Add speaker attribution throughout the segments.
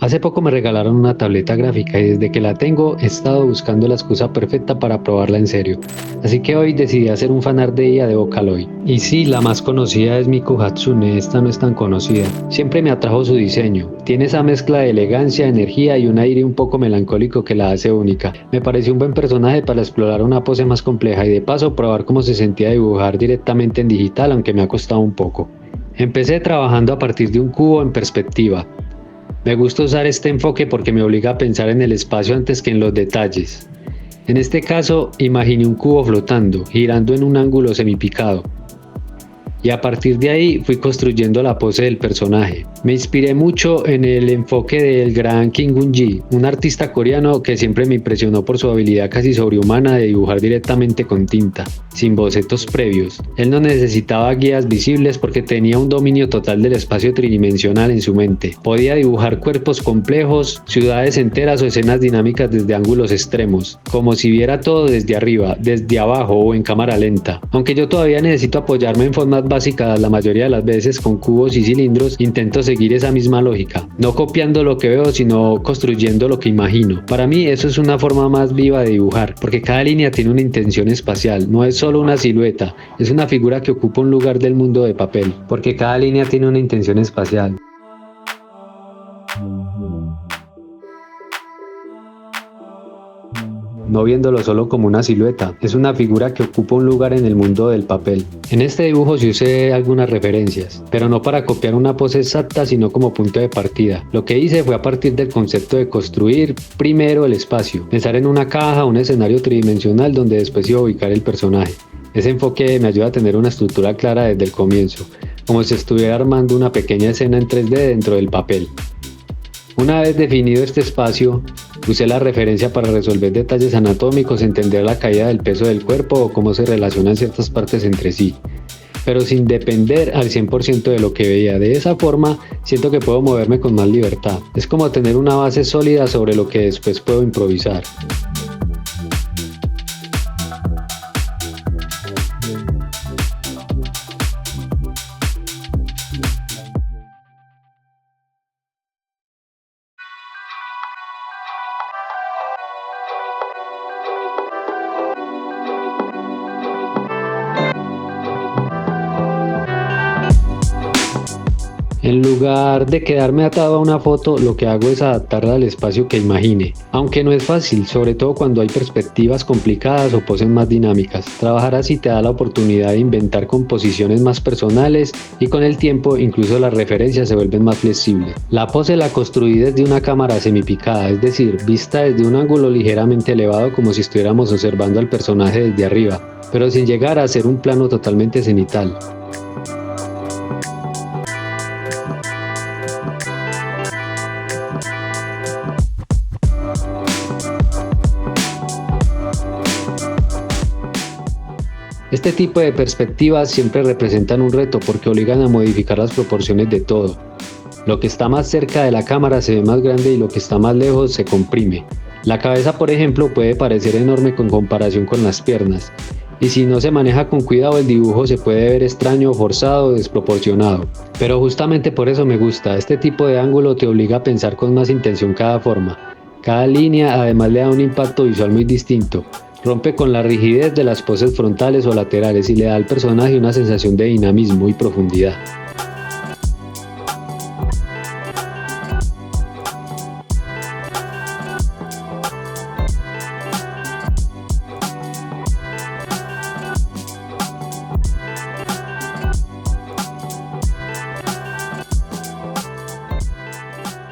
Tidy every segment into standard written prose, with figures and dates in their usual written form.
Speaker 1: Hace poco me regalaron una tableta gráfica y desde que la tengo he estado buscando la excusa perfecta para probarla en serio. Así que hoy decidí hacer un fanart de ella de Vocaloid. Y sí, la más conocida es Miku Hatsune, esta no es tan conocida. Siempre me atrajo su diseño. Tiene esa mezcla de elegancia, energía y un aire un poco melancólico que la hace única. Me pareció un buen personaje para explorar una pose más compleja y de paso probar cómo se sentía dibujar directamente en digital, aunque me ha costado un poco. Empecé trabajando a partir de un cubo en perspectiva. Me gusta usar este enfoque porque me obliga a pensar en el espacio antes que en los detalles. En este caso, imaginé un cubo flotando, girando en un ángulo semipicado. Y a partir de ahí fui construyendo la pose del personaje. Me inspiré mucho en el enfoque del gran Kim Gun-gi, un artista coreano que siempre me impresionó por su habilidad casi sobrehumana de dibujar directamente con tinta, sin bocetos previos. Él no necesitaba guías visibles porque tenía un dominio total del espacio tridimensional en su mente. Podía dibujar cuerpos complejos, ciudades enteras o escenas dinámicas desde ángulos extremos, como si viera todo desde arriba, desde abajo o en cámara lenta. Aunque yo todavía necesito apoyarme en formas básicas la mayoría de las veces con cubos y cilindros, intento seguir esa misma lógica, no copiando lo que veo sino construyendo lo que imagino. Para mí eso es una forma más viva de dibujar, porque cada línea tiene una intención espacial, no es solo una silueta, es una figura que ocupa un lugar del mundo de papel, porque cada línea tiene una intención espacial. No viéndolo solo como una silueta, es una figura que ocupa un lugar en el mundo del papel. En este dibujo sí usé algunas referencias, pero no para copiar una pose exacta, sino como punto de partida. Lo que hice fue a partir del concepto de construir primero el espacio, pensar en una caja, un escenario tridimensional donde después iba a ubicar el personaje. Ese enfoque me ayuda a tener una estructura clara desde el comienzo, como si estuviera armando una pequeña escena en 3D dentro del papel. Una vez definido este espacio, usé la referencia para resolver detalles anatómicos, entender la caída del peso del cuerpo o cómo se relacionan ciertas partes entre sí, pero sin depender al 100% de lo que veía. De esa forma, siento que puedo moverme con más libertad. Es como tener una base sólida sobre lo que después puedo improvisar. En lugar de quedarme atado a una foto, lo que hago es adaptarla al espacio que imagine. Aunque no es fácil, sobre todo cuando hay perspectivas complicadas o poses más dinámicas. Trabajar así te da la oportunidad de inventar composiciones más personales y con el tiempo incluso las referencias se vuelven más flexibles. La pose la construí desde una cámara semipicada, es decir, vista desde un ángulo ligeramente elevado como si estuviéramos observando al personaje desde arriba, pero sin llegar a ser un plano totalmente cenital. Este tipo de perspectivas siempre representan un reto porque obligan a modificar las proporciones de todo. Lo que está más cerca de la cámara se ve más grande y lo que está más lejos se comprime. La cabeza, por ejemplo, puede parecer enorme con comparación con las piernas, y si no se maneja con cuidado el dibujo se puede ver extraño, forzado o desproporcionado. Pero justamente por eso me gusta, este tipo de ángulo te obliga a pensar con más intención cada forma. Cada línea además le da un impacto visual muy distinto. Rompe con la rigidez de las poses frontales o laterales y le da al personaje una sensación de dinamismo y profundidad.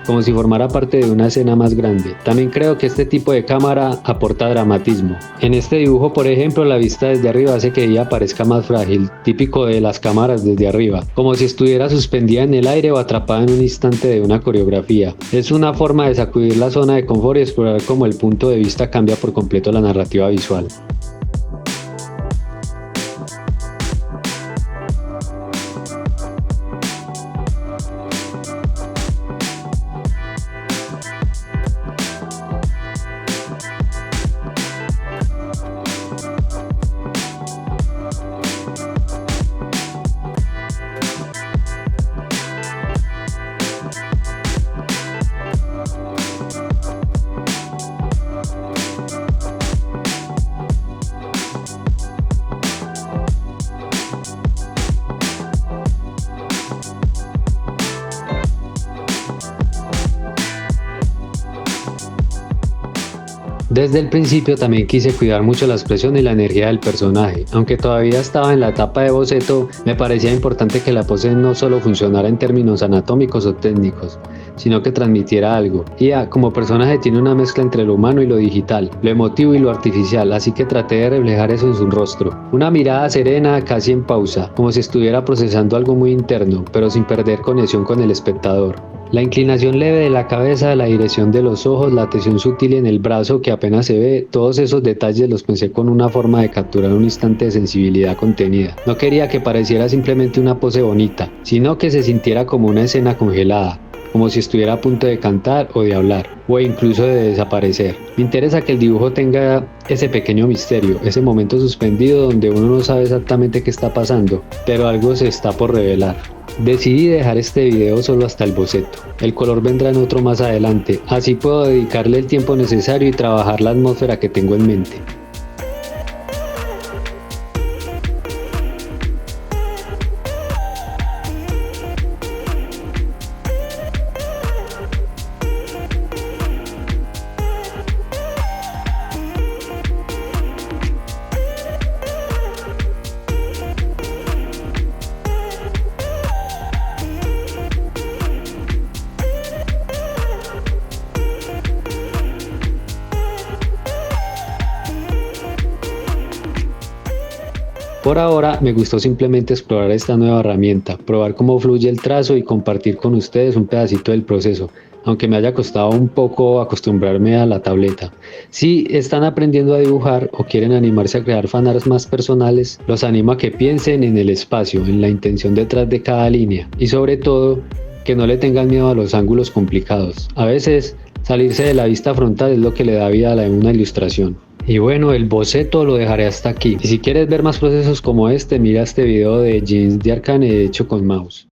Speaker 1: Como si formara parte de una escena más grande. También creo que este tipo de cámara aporta dramatismo. En este dibujo, por ejemplo, la vista desde arriba hace que ella parezca más frágil, típico de las cámaras desde arriba, como si estuviera suspendida en el aire o atrapada en un instante de una coreografía. Es una forma de sacudir la zona de confort y explorar cómo el punto de vista cambia por completo la narrativa visual. Desde el principio también quise cuidar mucho la expresión y la energía del personaje. Aunque todavía estaba en la etapa de boceto, me parecía importante que la pose no solo funcionara en términos anatómicos o técnicos, sino que transmitiera algo. Ia, como personaje, tiene una mezcla entre lo humano y lo digital, lo emotivo y lo artificial, así que traté de reflejar eso en su rostro. Una mirada serena, casi en pausa, como si estuviera procesando algo muy interno, pero sin perder conexión con el espectador. La inclinación leve de la cabeza, la dirección de los ojos, la tensión sutil en el brazo que apenas se ve, todos esos detalles los pensé con una forma de capturar un instante de sensibilidad contenida. No quería que pareciera simplemente una pose bonita, sino que se sintiera como una escena congelada, como si estuviera a punto de cantar o de hablar, o incluso de desaparecer. Me interesa que el dibujo tenga ese pequeño misterio, ese momento suspendido donde uno no sabe exactamente qué está pasando, pero algo se está por revelar. Decidí dejar este video solo hasta el boceto. El color vendrá en otro más adelante, así puedo dedicarle el tiempo necesario y trabajar la atmósfera que tengo en mente. Por ahora me gustó simplemente explorar esta nueva herramienta, probar cómo fluye el trazo y compartir con ustedes un pedacito del proceso, aunque me haya costado un poco acostumbrarme a la tableta. Si están aprendiendo a dibujar o quieren animarse a crear fanarts más personales, los animo a que piensen en el espacio, en la intención detrás de cada línea y sobre todo que no le tengan miedo a los ángulos complicados. A veces salirse de la vista frontal es lo que le da vida a una ilustración. Y bueno, el boceto lo dejaré hasta aquí. Y si quieres ver más procesos como este, mira este video de Jeans de Arcane hecho con mouse.